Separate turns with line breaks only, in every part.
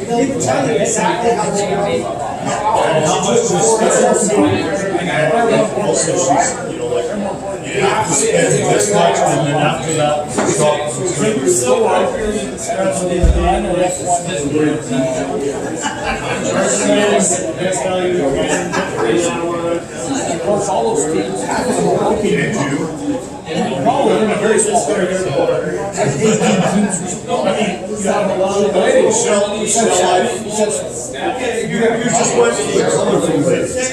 They will tell you exactly how much
this much, and then after that,
we're still of course, all those teams have probably in a very small area.
You just went for the colorful bit.
This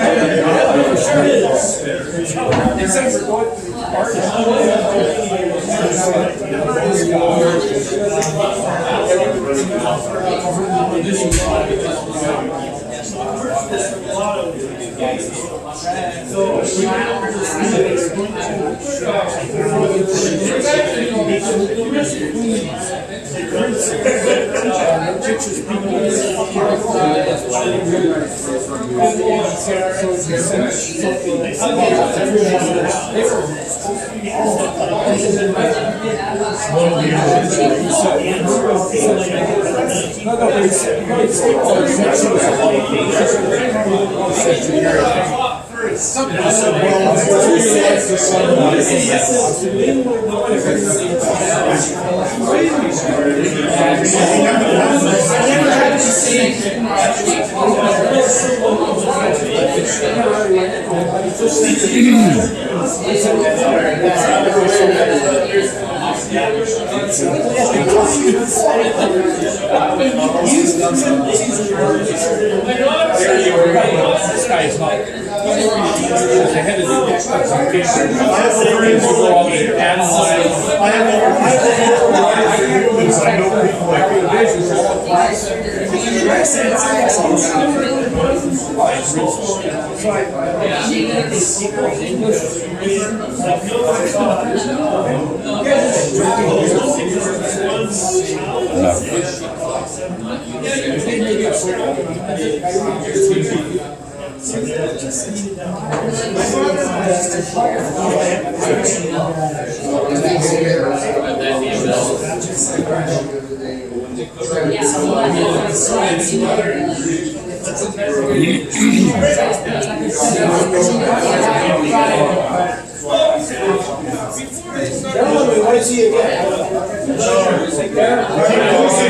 guy is not.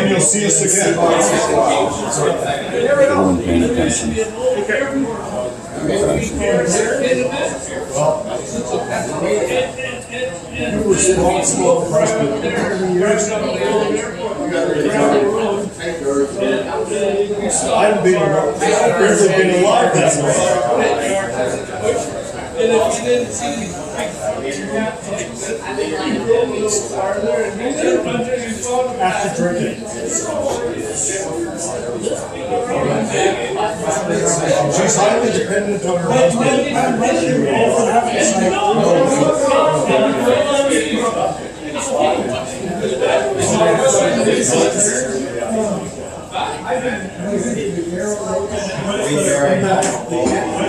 You'll see us again.
Everyone paying attention.
I haven't been alive that long.
after drinking.
She's highly dependent on her husband.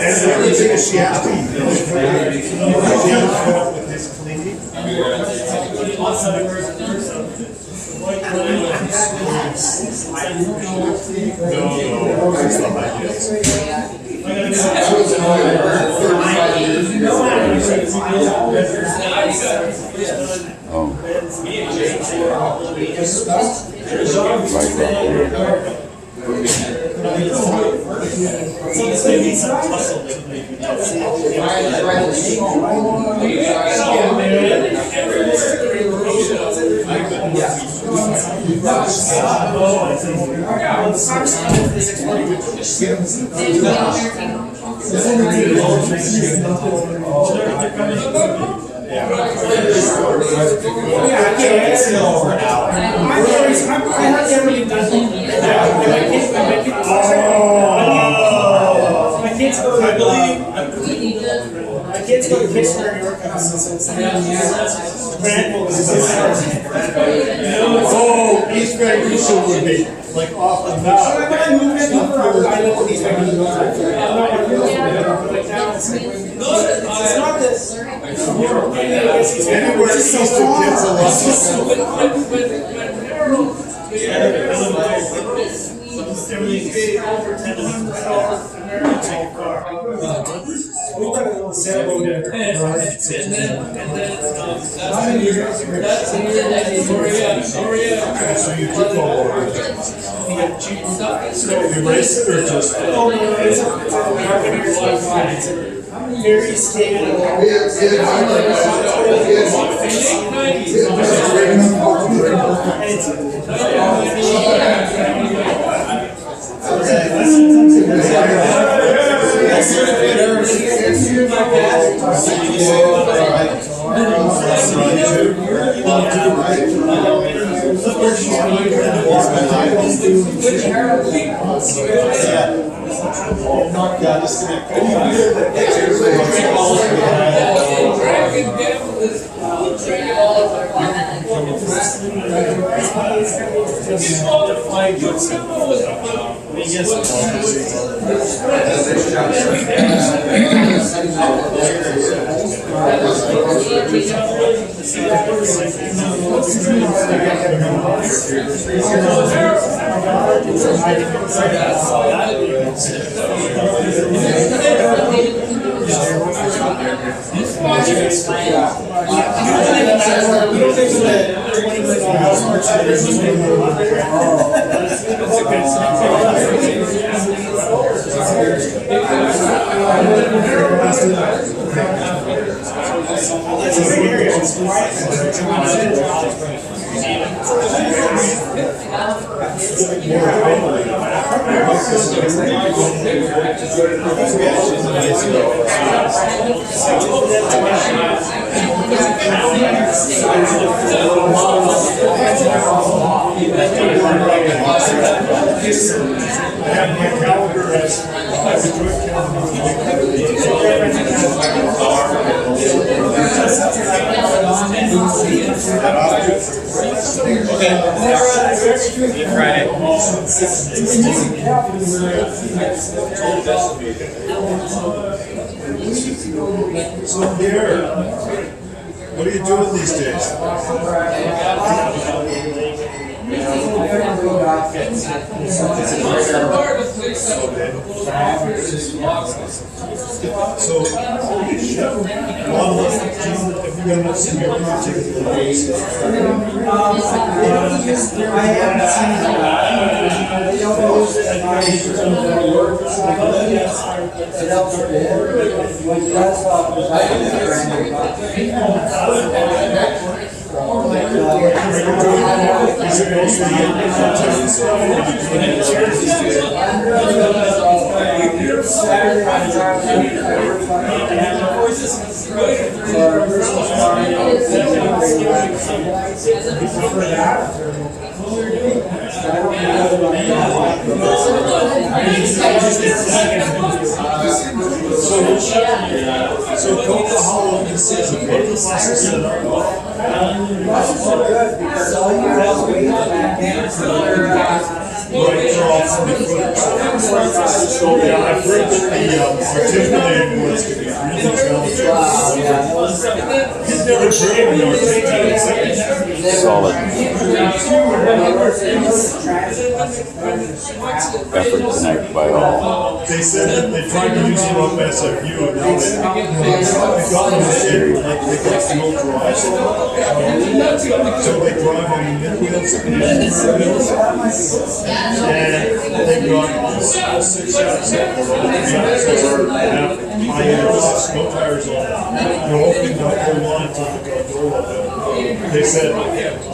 And everything is she has to eat. With his cleaning.
My kids go to Kitchener, New York since 7 years.
Oh, East Van Crucial would be like off the map.
It's not this.
Anywhere east of kids a So you took all over. You race it or just?
Very stable.
So here, what are you doing these days? So, if you're gonna see your particular race, so Coca Hollow and season, what is this? Right, they're all from the footage. So yeah, I've heard that the articulating ones can be really challenging. He's never driven an articulating.
Solid effort tonight by all.
They said that they tried to use them up SFU and now they got them to say like they got fuel drives. So they drive on mid wheels and they've got 6 shots high air, no tires on. They're opening the whole line to the gondola. They said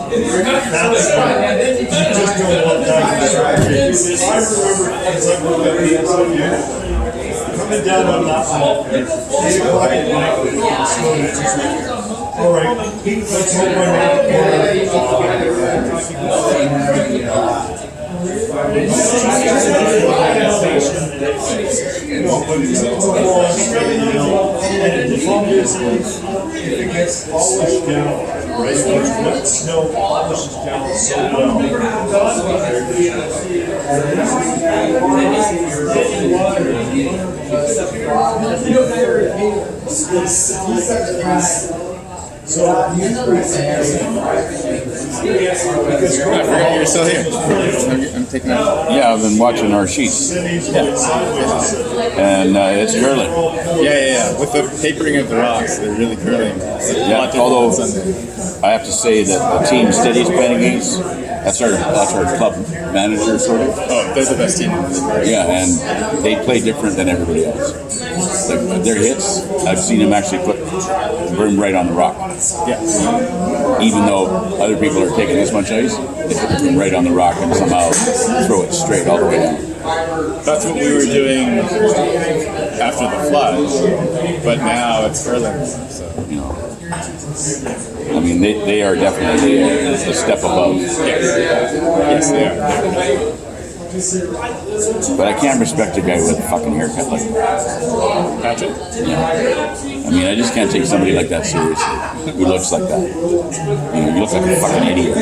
that's fine. You just don't want that to start. I remember as I went back to coming down on that wall, 8 o'clock at night with the snow and it's just like, all right, let's hope I make the no, but it's a long straight, and the problem is, if it gets polished down, That snow polishes down so well. So
I forgot you were still here. I'm taking out.
Yeah, I've been watching our sheets,
cities with sideways.
and it's curling.
Yeah. With the papering of the rocks, they're really curling.
Yeah, although I have to say that the team Steady's playing against, that's our club manager sort of.
Oh, they're the best team.
Yeah, and they play different than everybody else. Like their hits, I've seen them actually put brim right on the rock.
Yeah.
Even though other people are taking this much ice, they put the brim right on the rock and somehow throw it straight all the way down.
That's what we were doing after the flood, but now it's curling. So.
You know, I mean, they are definitely a step above.
Yes, they are.
But I can't respect a guy with a fucking haircut like that.
Patrick?
I mean, I just can't take somebody like that seriously, who looks like that. You know, you look like a fucking idiot.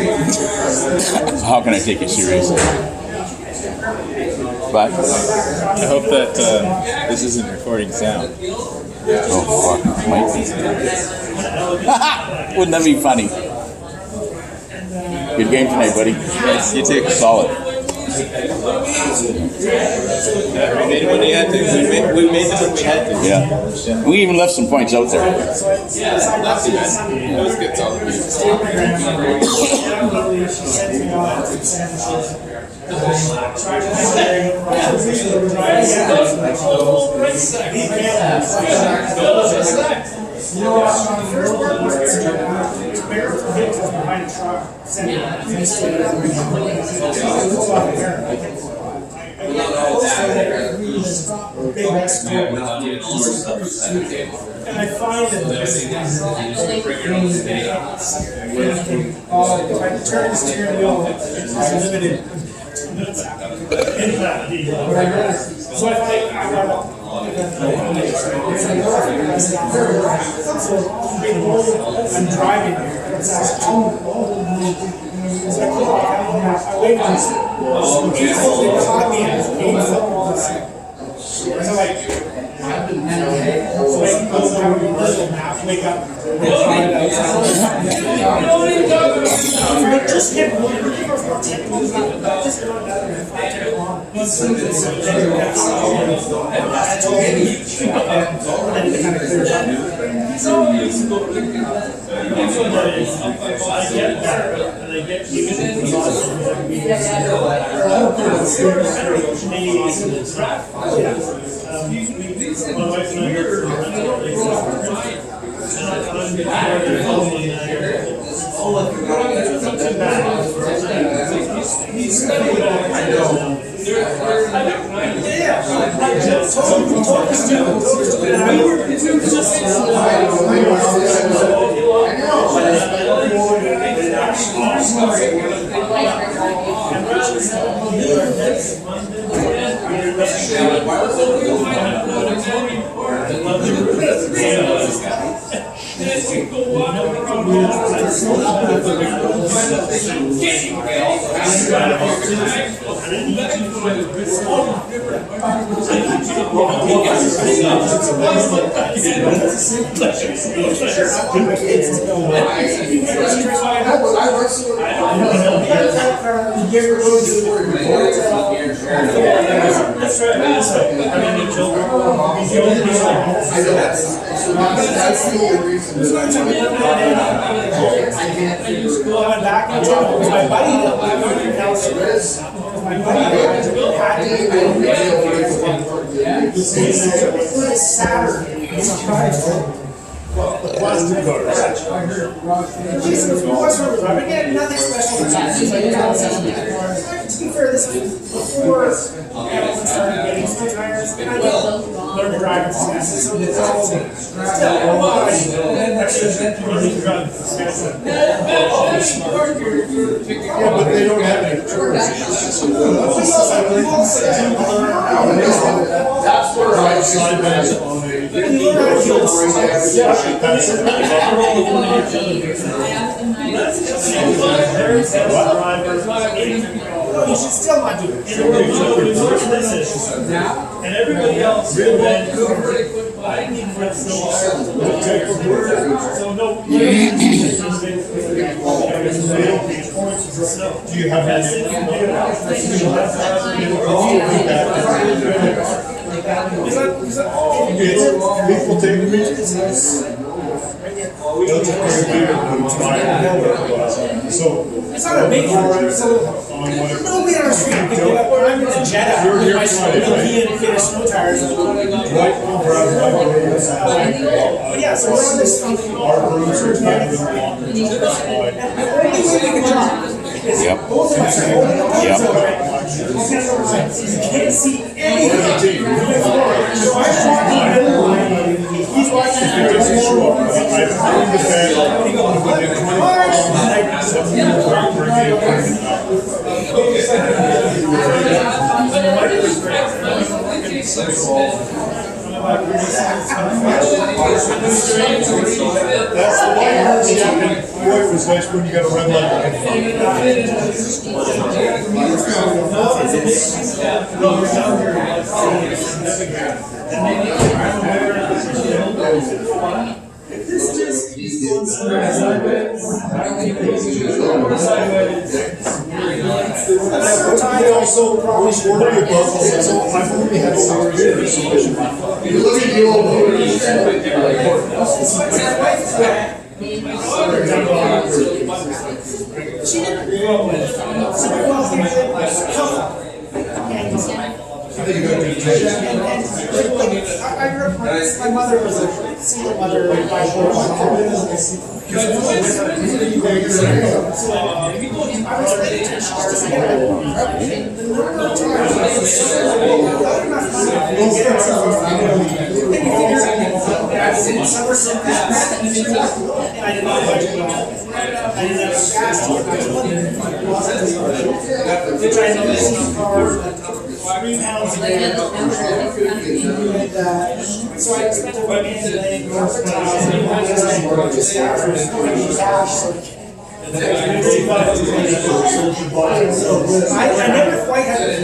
How can I take you seriously? But,
I hope that this isn't recording sound.
oh fuck, might be. Wouldn't that be funny? Good game tonight, buddy.
Yes, you too.
Solid.
We made it when we had to. We made it when we had to.
Yeah. We even left some points out there.
That was good. Solid.
And I find that if I turn the steering wheel, it's limited. So I find I'm driving there. It's I wait on it caught me and it's painful. So wake up. Just get
That's the only reason that I want
going back and forth. My buddy,
Plastic cars.
nothing special for taxes. To be fair, this was before everyone started getting snow tires. And I learned to drive successes. So it's all
Yeah, but they don't have any choice.
That's where I slide on a.
No, you should still not do it.
And everybody else will then so no. Do you have any? People take pictures. So
It's not a big one. So nobody on our street can do it. When I'm in the Jetta, my he and finish snow tires. But yeah, so we're on this.
our rooms are not even longer.
The only way we can drop is
Yep.
both of us are holding on
Yep.
to it. You can't see anything. So I walk in the middle line. He's watching the
That's the way boy, it was nice when you got a red light. I also probably should worry about this. So I've only had 6 years.
You look at the old movies.
I grew up, my mother was a single mother by so I spent a weekend laying carpet tiles and I never quite had it.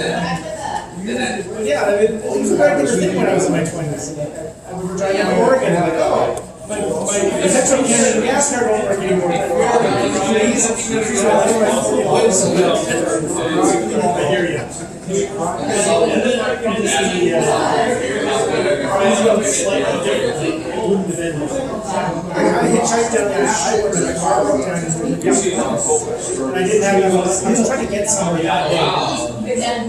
Yeah, it was a very different thing when I was in my 20s. I remember driving to Oregon and I'm like, oh, my Metro Canada gas card won't work anymore. I hear you. I hitchhiked down there. I worked in a car broke down and I didn't have enough. I was trying to get somewhere that day. I didn't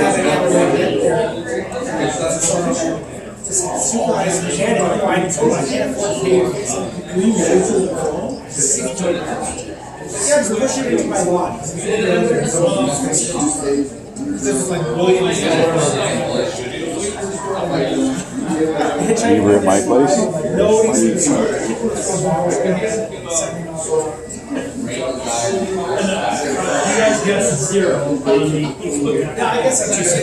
have enough to get there. Just supervised mechanic. I told him I can't afford to pay. Yeah, just push it into my lot. This is like Williams.
You were at my place?
No, he's
You guys guess 0 on the
I guess that's just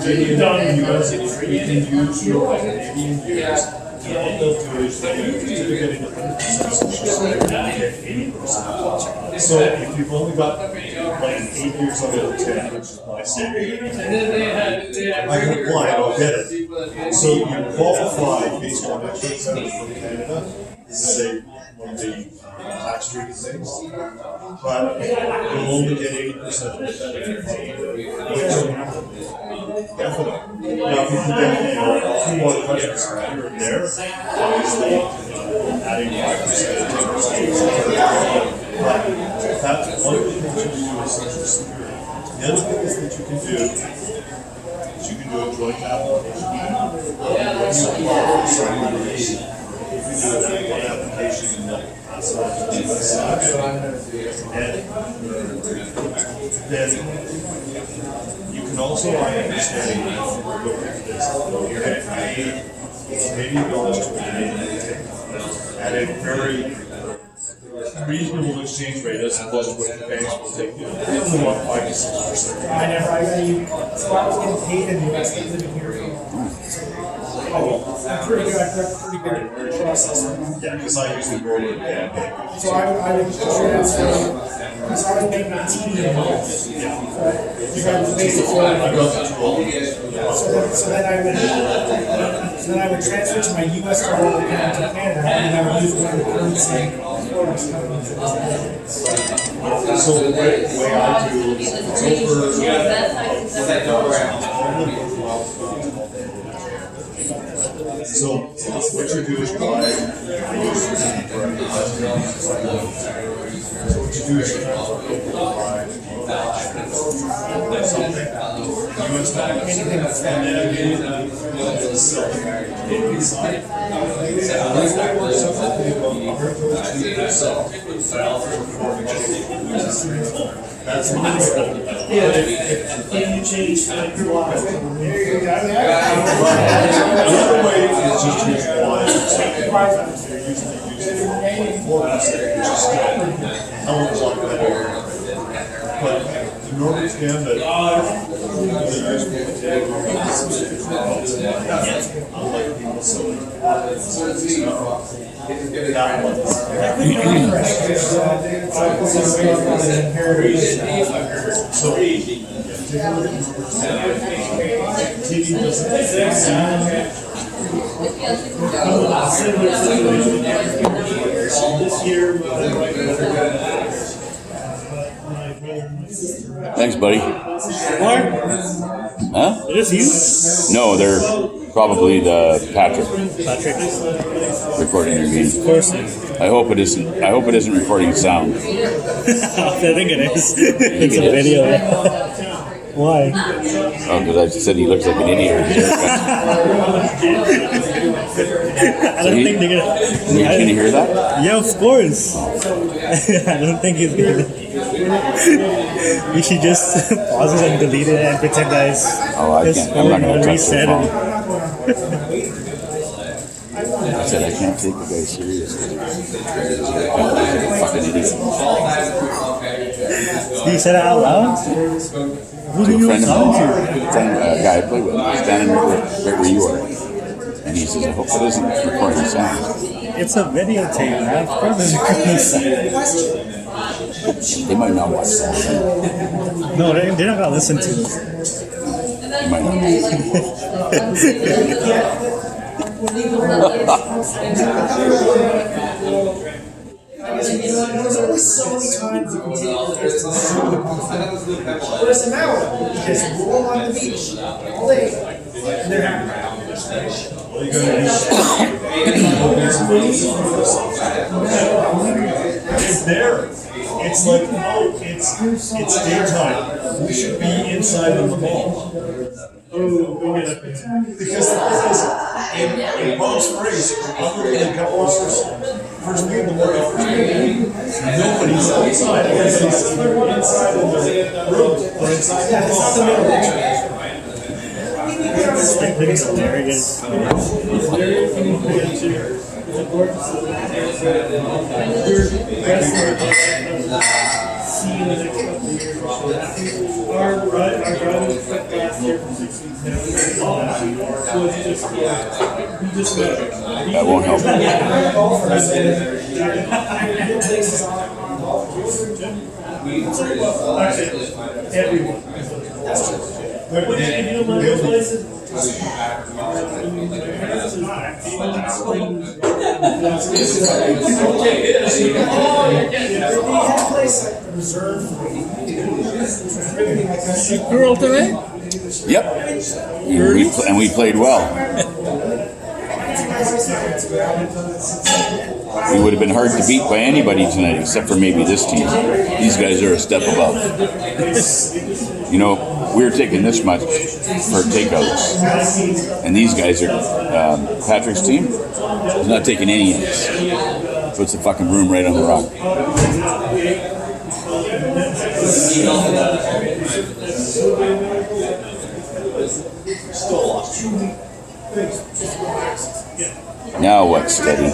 Canadian US, you can use your Canadian years. And all they'll do is instead of getting 100% social security, 80%. So if you've only got like 8 years out of 10, which is my standard, I can apply and I'll get it. So you qualify based on a case from Canada, say one of the tax treaty things, but you'll only get 80% of it. Definitely. Now, if you can get a few more questions here and there, obviously, adding 5%, 10%. But that's one of the things you do with Social Security. The other thing is that you can do is you can do a joint application. When you apply for something, you can do an application and pass it on to the side. And then you can also, I understand, look at this, Canadian dollars to Canadian at a very reasonable exchange rate as opposed to what the banks will take you. They only want 5 to 6%.
So I was getting paid in the US, I'm living here. I'm pretty good process.
Yeah, because I usually roll it down.
So I would transfer, because I was making a TV a month. You got the basic
I got the 12.
So then I would transfer to my US dollar account to Canada, and I would use whatever currency.
So the way I do it, so what you do is buy, so what you do is buy something, US dollars, and then sell inside. That's
Can you change your life?
Another way is just to use wine. They're usually using 4%, which is still a hell of a lot better. But in order to get that, unlike people selling that one. So, TV doesn't
Thanks, buddy. Huh?
It is you?
No, they're probably the Patrick recording your meeting.
Of course.
I hope it isn't. I hope it isn't recording sound.
I think it is. It's a video. Why?
Oh, because I said he looks like an idiot with his haircut.
I don't think they're gonna.
Are you going to hear that?
Yeah, of course. I don't think he's gonna. You should just pause it and delete it and pretend that it's.
Oh, I can't. I'm not going to touch the phone.
Reset
I said I can't take the guy seriously. He's a fucking idiot.
You said it out loud? Who
To
do
a
you
friend of
talk to?
mine, a guy I play with, standing right where you are. And he says, I hope it isn't recording sound.
It's a videotape, man. Of course it's recording sound.
They might not watch that.
No, they're not gonna listen to it.
They might
There's only so many times you can take this to whereas now, you just roll on the beach all day, and they're happy.
All you gotta do is it's there. It's like, oh, it's daytime. We should be inside on the mall. Because the thing is, in Palm Springs, other than a couple of first thing in the morning, nobody's outside. Everybody's either inside in the room or inside the mall.
It's hilarious.
see in the next couple of years. Our driving clip last year from 6 weeks now. So it's just, we just
That won't help.
golfers. Places on golf course.
Actually, everyone. But you know, my real places.
Girl tonight?
Yep. And we played well. We would have been hard to beat by anybody tonight, except for maybe this team. These guys are a step above. You know, we're taking this much for takeouts, and these guys are. Patrick's team is not taking any of this. Puts the fucking room right on the rock. Now what, Steady?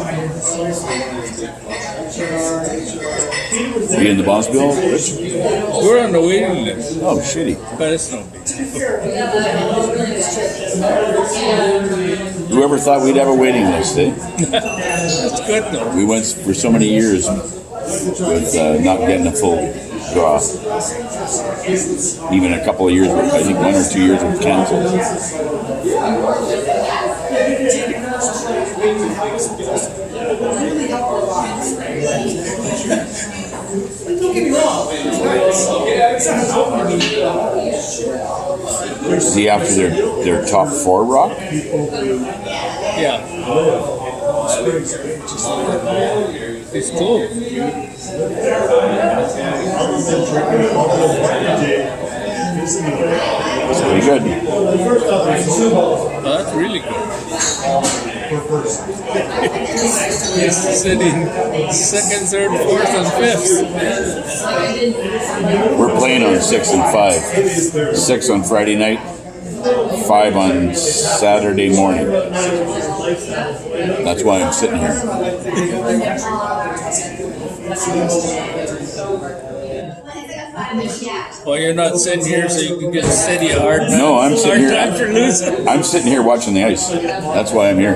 Are you in the boss bill, Rich?
We're on the waiting list,
Oh, shitty.
but it's no big deal.
Whoever thought we'd have a waiting list, eh?
That's good though.
We went for so many years with not getting a full draw. Even a couple of years, I think 1 or 2 years was canceled.
Don't get me wrong.
Is he after their top 4 rock?
Yeah. It's cool.
That's pretty good.
Oh, that's really good. He's sitting second, third, fourth, and fifth.
We're playing on 6 and 5. 6 on Friday night, 5 on Saturday morning. That's why I'm sitting here.
Well, you're not sitting here so you can get steady hard.
No, I'm sitting here.
Hard time for losing.
I'm sitting here watching the ice. That's why I'm here.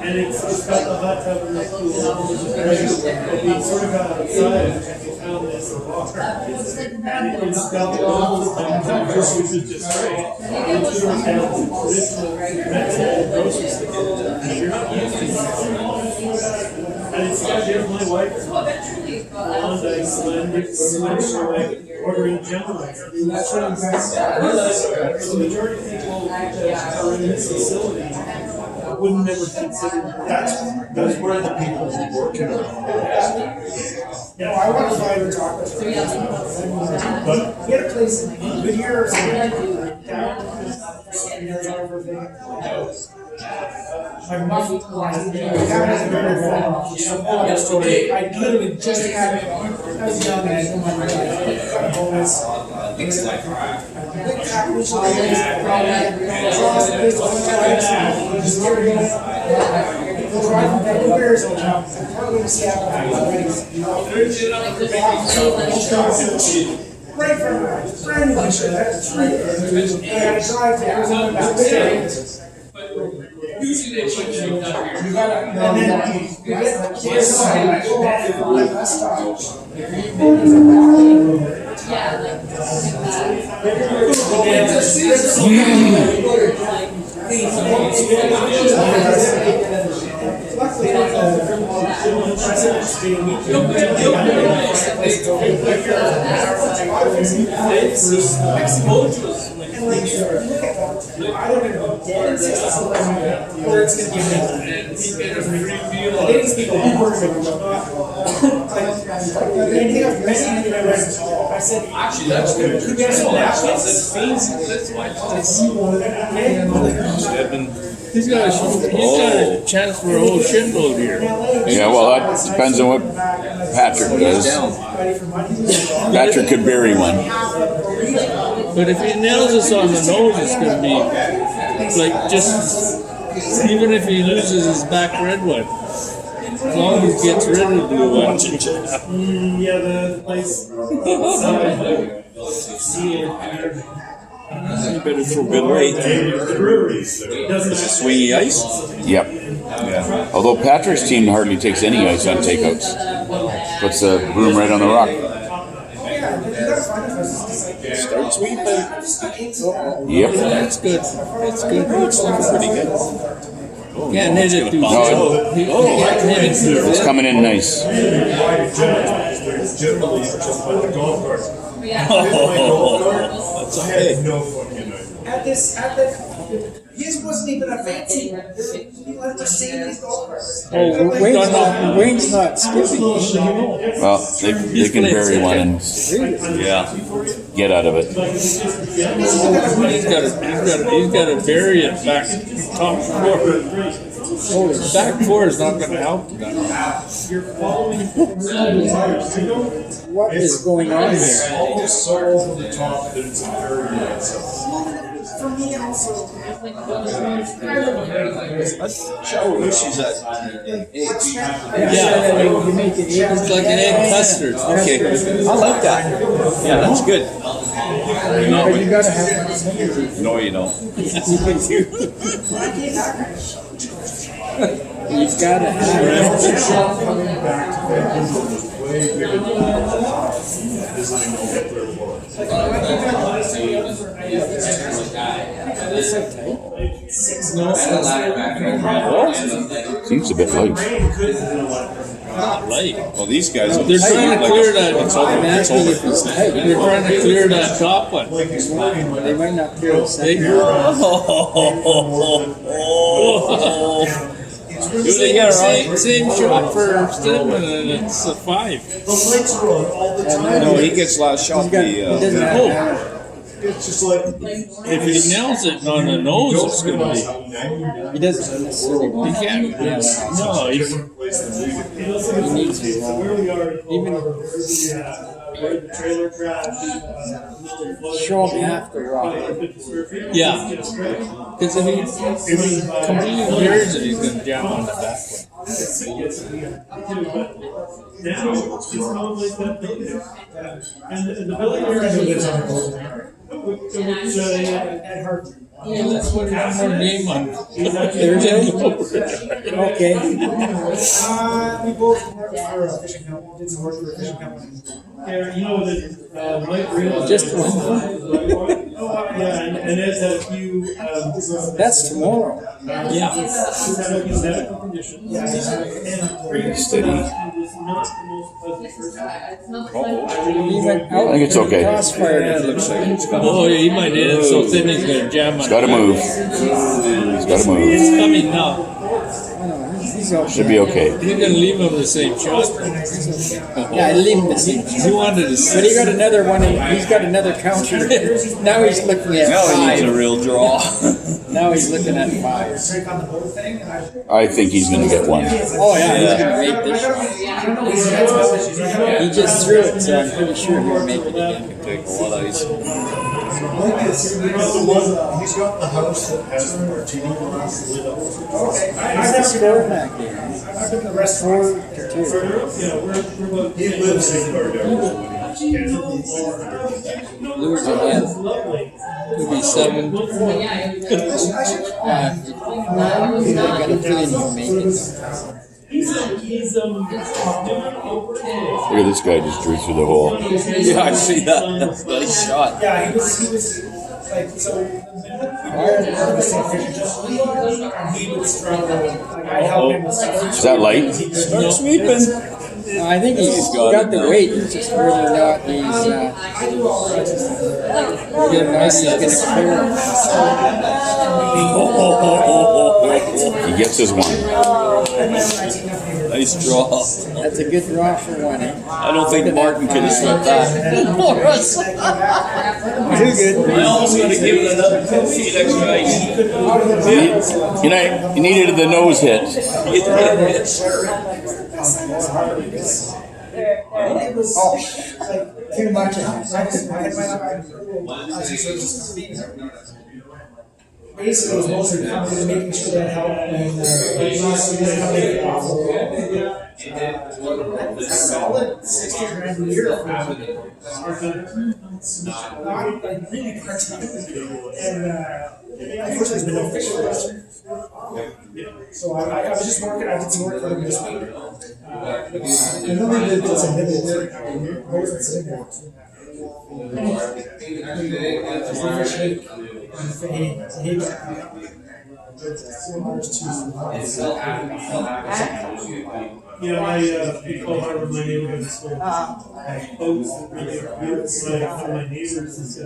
And it's got the hot tub and the pool. We sort of got outside and we found this water. And it's got the whole time, which is just great. It's traditional grocery store. And it's got here, my wife, Wanda, ordering general. So the majority of people that are in this facility wouldn't never consider
That's where the people who work in our
I want to buy the chocolate. But get a place in Goodyear or something. My mom I literally just had it. I was young and I got a bonus. Right from brand new shirt, that's right. And I drive to Arizona back there.
Usually they put you down here.
You gotta, and then you get the kids and go off the bus stop. Luckily, President's Day weekend. I don't know, or it's gonna be these people who work with I said,
Actually, that's good.
could get some napkins?
Stedman. He's got a chance for a whole shitload here.
Yeah, well, that depends on what Patrick does. Patrick could bury one.
But if he nails us on the nose, it's going to be like just, even if he loses his back red one. As long as it gets rid of the blue one.
Yeah, the place.
You better throw good weight. Swingy ice?
Yep.
Yeah.
Although Patrick's team hardly takes any ice on takeouts. Puts the broom right on the rock.
Start sweeping.
Yep.
That's good. That's good.
It's looking pretty good.
Can't hit it too
No,
far. Can't hit it too
it's coming in nice.
There's generally just like the golf carts.
That's okay.
No fucking idea.
His wasn't even a fancy. He left the same as golf carts.
Wayne's not skipping.
Well, they can bury one and
Yeah.
get out of it.
He's got to bury it back top four. Back four is not going to help that.
What is going on here?
Almost so over the top that it's infuriating.
For me also.
She's at
Yeah,
You make it easy.
it's like an egg custard.
okay. I like that. Yeah, that's good.
But you gotta have energy.
No, you don't.
You gotta have energy.
Coming back to Vancouver was way bigger than visiting all the third floor.
Seems a bit light.
Not light.
Well, these guys are
They're trying to clear that.
It's over.
I'm
It's
asking
over.
if it's tight.
They're trying to clear that top one.
Like explaining when
They might not clear the
They,
second.
they got same shot for Stedman, and it's a 5.
the lights are on all the time.
No, he gets last shot.
He doesn't have energy.
It's just like
If he nails it on the nose, it's going to be.
He doesn't necessarily
He
want
can't. No, he's.
He needs to roll. Show him half the rock.
Yeah. Because if he completely clears it, he's going to jam on the back one. Let's put one more game on
Thursday? Okay.
We both worked for a fishing company. Did some work for a fishing company.
Just one.
Yeah, and Ed's had a few.
That's tomorrow.
Yeah.
Pretty steady.
He went out.
I think it's okay.
Crossfire. It looks like it's coming.
Oh, he might hit it so thin he's going to jam on
He's
it.
got to move. He's got to move.
It's coming now.
He's out.
Should be okay.
He's going to leave him the same shot.
Yeah, I leave him the same.
He wanted to
But he got another one. He's got another counter. Now he's looking at
Now he needs a
5.
real draw.
Now he's looking at 5.
I think he's going to get one.
Oh yeah, he's gonna make this shot. He just threw it, so I'm pretty sure he'll make it again.
Take a lot of ice.
He's got the house that has the martini glass lit up.
What's the score in that game? 4-2.
He lives in Cardell.
Lose again.
Could be 7.
I got a feeling he'll make it.
Look at this guy just drew through the hole.
Yeah, I see that. That's a nice shot.
Yeah, he was like, so. He would struggle. Like, I helped him with stuff.
Is that light?
Start sweeping.
No, I think he's got the weight. He's just really not. He's gonna clear it.
He gets his one.
Nice draw.
That's a good draw for one. Eh?
I don't think Martin could have swept that.
Too good.
I almost got to give it another 10 feet extra ice.
You know, he needed the nose hit.
It was like too much. basically it was mostly coming and making sure that helped when coming off the wall. Solid 60 grand a year. Not like really part-time. And unfortunately there's been no fish for this year. So I was just working, I did some work for them this week. And then they did some nibbles. Both at Stedman.
Yeah, we call Harvard my neighborhood school. Folks that really are good. So one of my neighbors is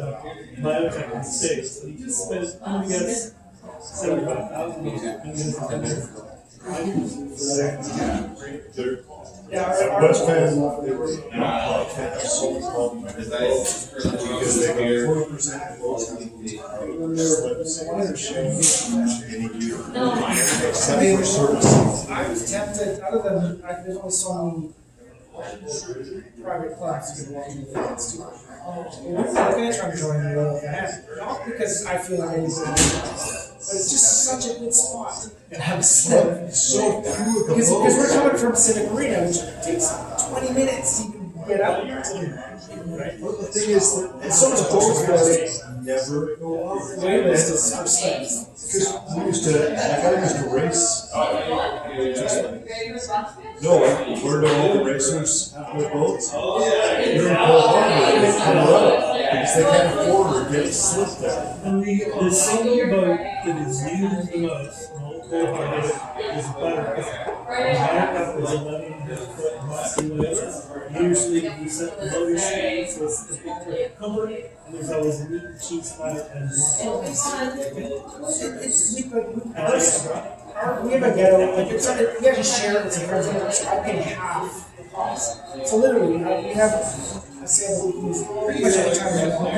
biotech in the States. So he just spent, I guess, $75,000. West Penn, they were because they got 4%
I was tempted, other than, there's only so many private clubs you can walk in too. I'm trying to join the Royal Fans, not because I feel like I need to, but it's just such a good spot. And I'm so because we're coming from Civic Arena, which takes 20 minutes to even get out. Right?
Well, the thing is,
It's so much closer.
never go off.
Waitlist is for steps.
Because we used to race. No, I learned all the racers with boats. You're in Cold Harbor, they come up because they can't afford to get slipped there. And the single boat that is used the most in Old Cold Harbor is Buttercup. Buttercup is 11-foot mossy waves. Usually you set the motor speed so it's the big comfort, and there's always a meat and cheese spot and
We have a ghetto, like it's we actually share it with some friends of ours. I pay half the cost. So literally, we have a sale who's pretty much every time we have home,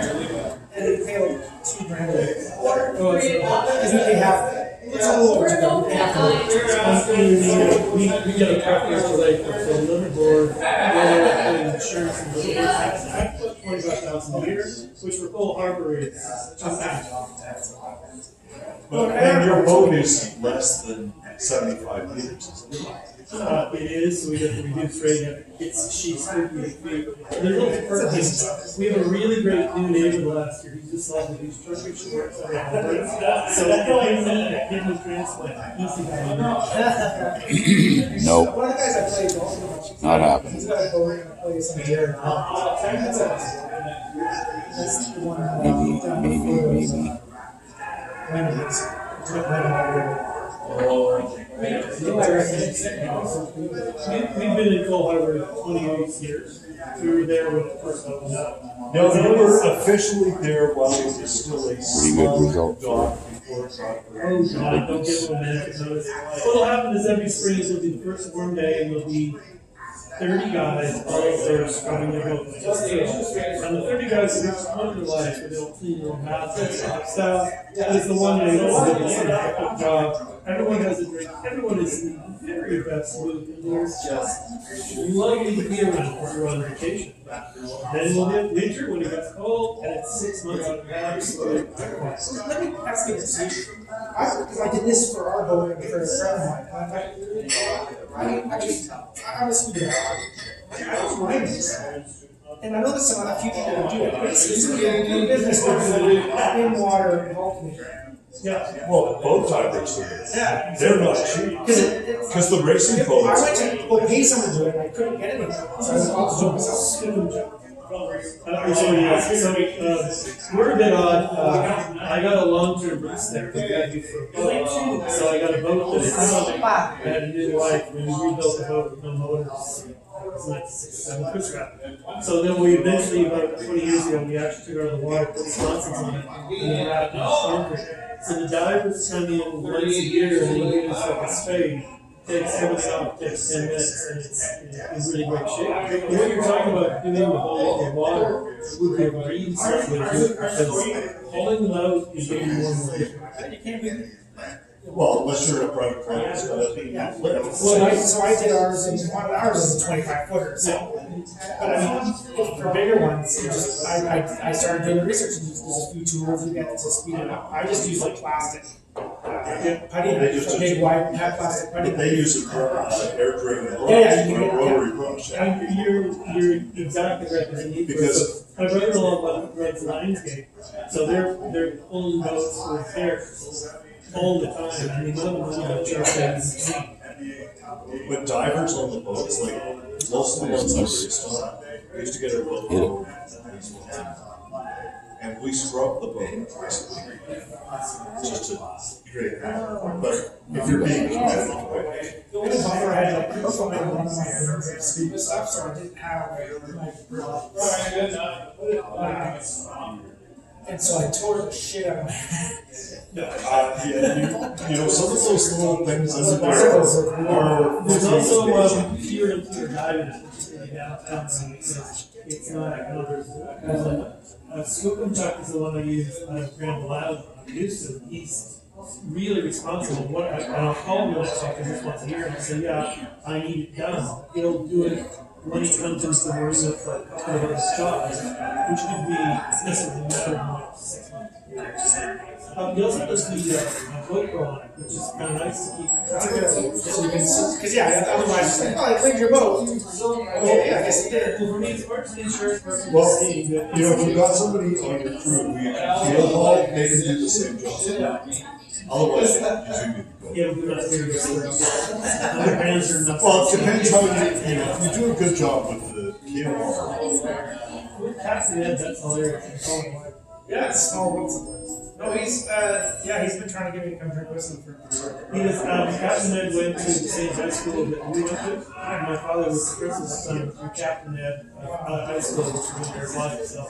and we pay like $2 grand because we pay half. It's a little over $2. We pay half the
we get a preference for like the liver board, the insurance and liver board. I put 25,000 a year, which for Cold Harbor is just half. But and your boat is less than 75 liters. It is, so we have to reduce rate. She's 58 feet. We have a really great new neighbor last year. He just loved these trucker shorts. So him transplant, easy guy.
Nope,
One of the guys I played golf with,
not happening.
he's got a boat in a place in here. That's the one.
Maybe.
Remedies. It's what remedy.
We've been in Cold Harbor 28 years. We were there when it first opened up. No, they were officially there while it was still a
Pretty good result.
dock before it got there. Oh God, don't give romantic notice. What'll happen is every spring it'll be the first warm day and there'll be 30 guys all there scrubbing their boats. And the 30 guys are just one of their lives where they'll clean their own bathrooms, stuff. It's the one day that's a good job. Everyone has a drink. Everyone is in the very best mood. And there's just lovely to be around when you're on vacation. Then we'll hit winter when it gets cold, and it's 6 months of absolute.
Let me ask you this. Because I did this for our boat and for a friend of mine. I was writing this. And I know there's a few people who do it. Basically, it's a business in water and ultimately.
Yeah, well, boat timers, they're not cheap. Because the racing boats.
I went to go pay someone to do it and I couldn't get anything. So I was off to do it myself.
We're a bit odd. I got a long-term lease there. So I got a boat that I had a new life when we rebuilt the boat with no motors. It's like 6-7 push wrap. So then we eventually, about 20 years ago, we actually took out of the water, put Swansons on it, and we wrapped it in concrete. So the divers come in once a year and they give us like a spade. Takes everything off, takes 10 minutes, and it's in really great shape. And what you're talking about doing with all the water would be a really simple way to do it, because hauling them out is getting more and more difficult. You can't be. Well, unless you're in a private plane, it's gotta be.
So I did ours, and one of ours is a 25 footer. So But I mean, for bigger ones, I started doing research and there's a few tools you get to speed it up. I just use like plastic. Putty, a big wide plastic putty.
They use it for air drain.
Yeah, you can
rotary brush.
You're exactly right.
Because
my brother-in-law runs Lionsgate, so they're pulling boats with hair all the time. I mean, none of them just
when divers on the boats, like most of the ones that we used to get our boat, and we scrub the boat just to create that. But if you're being competitive,
the only bummer I had, like, people told me one of my scuba stuff, so I didn't have and so I tore the shit out of my hands.
you know, some of those little things in there are.
There's also fewer and fewer divers in downtown. It's not. Scoop Chuck is the one I use Grand Blau. He's really responsible. And I'll call him when I talk to him just once a year and I say, yeah, I need it done. He'll do it when he comes into the marina for one of his jobs, which could be necessarily a matter of 6 months. He also does the GoPro on it, which is kind of nice to keep.
Because otherwise it's like, oh, I cleaned your boat. Yeah, I guess you did.
Well, for me, it's part of the insurance person.
Well, you know, if you've got somebody on your crew who you can feel haul, they can do the same job. Otherwise, you do.
Yeah, we're not doing this. Other hands are not.
Well, it depends how if you do a good job with the keel haul.
Captain Ed, that's hilarious.
Yeah, it's small ones. No, he's been trying to get me to come drink with him for.
He was, Captain Ed went to the same high school that we went to. My father was Chris's son through Captain Ed high school, which was their life. So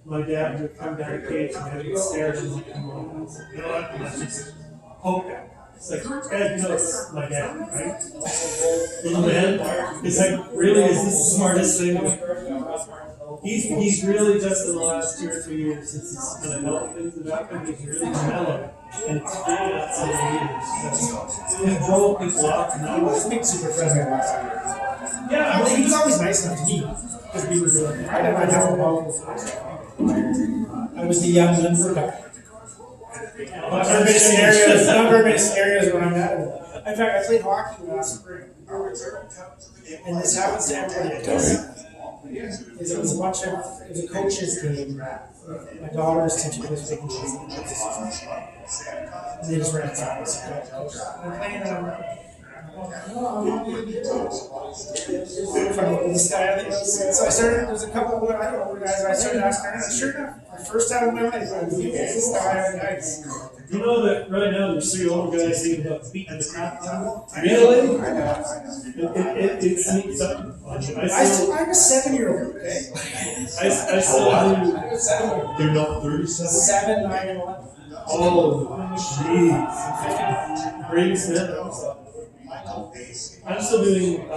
my dad would come down to Cage and have me stare at him like, you know what? Let's just poke him. It's like, Dad, you know, it's my dad, right? Little man, it's like, really, is this the smartest thing? He's really just in the last 2 or 3 years since he's kind of helped things have happened. He's really mellow, and it's really not so leaders. He drove people out, and
He was being super friendly last year. Yeah, I mean, he was always nice enough to me because we were doing. I didn't have a problem with it. I was the young limber guy. Not very many scenarios when I'm at it. In fact, I played hockey last spring, and this happens to everybody. It was a bunch of, it was a coach's game. My daughter's teacher was taking kids. And they just ran inside. I'm playing this guy. So I started, there was a couple of older guys, I started asking, and sure enough, the first time in my life, I was this guy on the ice.
You know that right now there's 3 older guys thinking about beating the crap out of them? Really? It sneaks up on you.
I'm a 7-year-old, okay?
I still do.
They're not 37.
7, 9, and 11.
Oh, jeez. Brady Smith. I'm still doing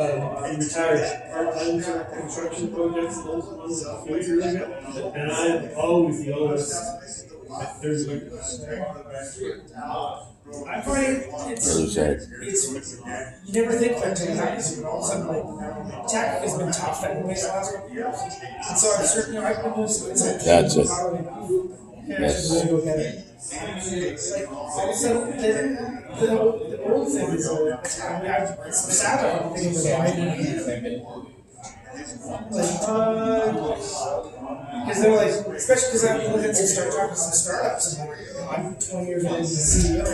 retired part-time construction projects, those ones that feel really good. And I'm always the oldest. I find it's you never think that until it happens, and all of a sudden, like, tech has been tough anyways the last couple of years. And so I'm certain, I've been doing some
That's it.
Yes. Really go get it. Like, so the old thing is, I'm sad I'm thinking about because they're like, especially because I'm looking at some talking to some startups, and I'm 20 years old as a CEO.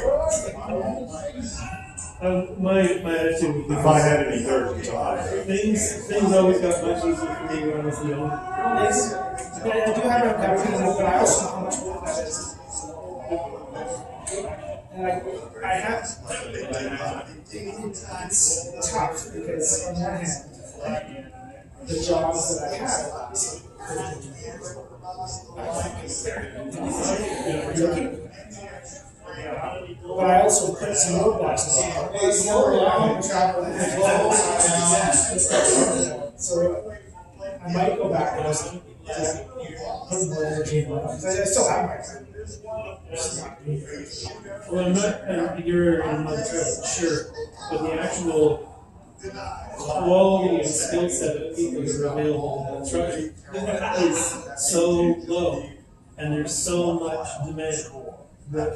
My attitude would be
If I had any third time.
things always got much easier for me when I was the owner.
Yes, but I do have a company, but I also know how much work that is. And I have, it's tough because on one hand, the jobs that I have, but I also put some roadblocks so I might go back and just put more energy in my life. I still have my time.
Well, I'm not, you're in Montreal, sure, but the actual quality and skill set of people that are available in construction is so low, and there's so much demand that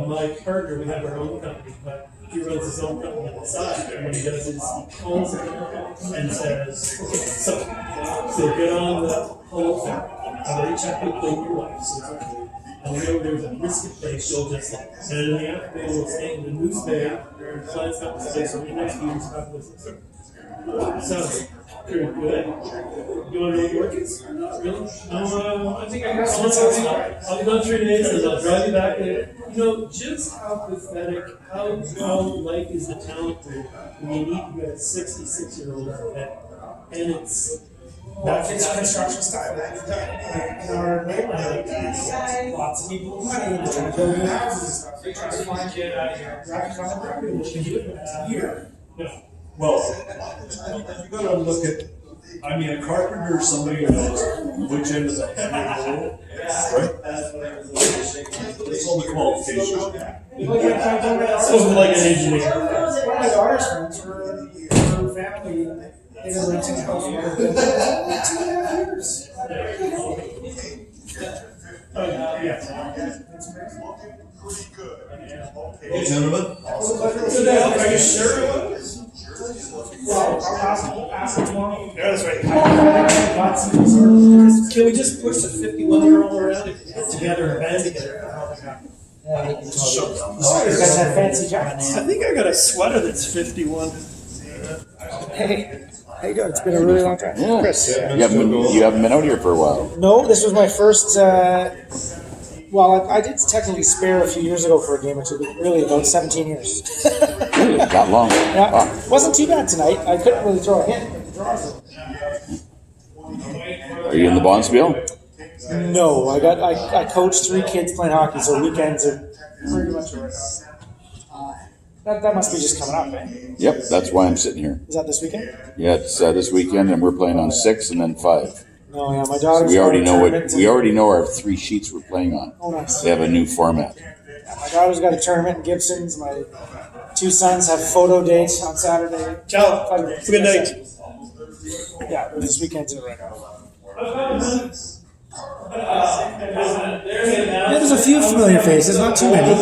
my partner, we have our own company, but he runs his own company on the side, and what he does is he calls it and says, okay, so get on the whole thing. I've already checked with your wife, so it's okay. And we know there's a brisket place, she'll just, and in the afternoon, we'll stay in the news bay, and clients got the space, so we next to you, stuff with it. Sounds pretty good. You want to work it? Really? No, I think I got some. I'll be gone 3 days and I'll drive you back there. You know, just how pathetic, how like is the talent pool when you need to get a 66-year-old in bed. And it's
That's construction style. In our neighborhood, lots of people with money and they're trying to build new houses and stuff. They try to find graphic on the property, which can do it in a year.
Well, you gotta look at, I mean, a carpenter is somebody who knows which end of the hammer to right? That's all the qualifications.
so like an engineer.
One of my daughter's friends, her family, they were renting a house for 2.5 years.
Hey, gentlemen.
Are you sure it was?
Well, I'll ask her tomorrow.
Yeah, that's right.
Can we just push the 51-year-old around and get together and band together?
You guys have fancy jackets.
I think I got a sweater that's 51.
Hey, how you doing? It's been a really long time.
Yeah.
Chris.
You haven't been out here for a while.
No, this was my first. Well, I did technically spare a few years ago for a game or two, but really about 17 years.
Really? That long?
Yeah,
Wow.
wasn't too bad tonight. I couldn't really throw a hit.
Are you in the Bonspiel?
No, I coach 3 kids playing hockey, so weekends are pretty much right now. That must be just coming up, right?
Yep, that's why I'm sitting here.
Is that this weekend?
Yeah, it's this weekend, and we're playing on 6 and then 5.
No, yeah, my daughter's.
We already
got a
know
tournament
we already know our 3 sheets we're playing on.
Oh, nice.
They have a new format.
Yeah, my daughter's got a tournament in Gibson's. My 2 sons have photo dates on Saturday.
Ciao. Good night.
Yeah, this weekend's it right now. Yeah, there's a few familiar faces, not too many.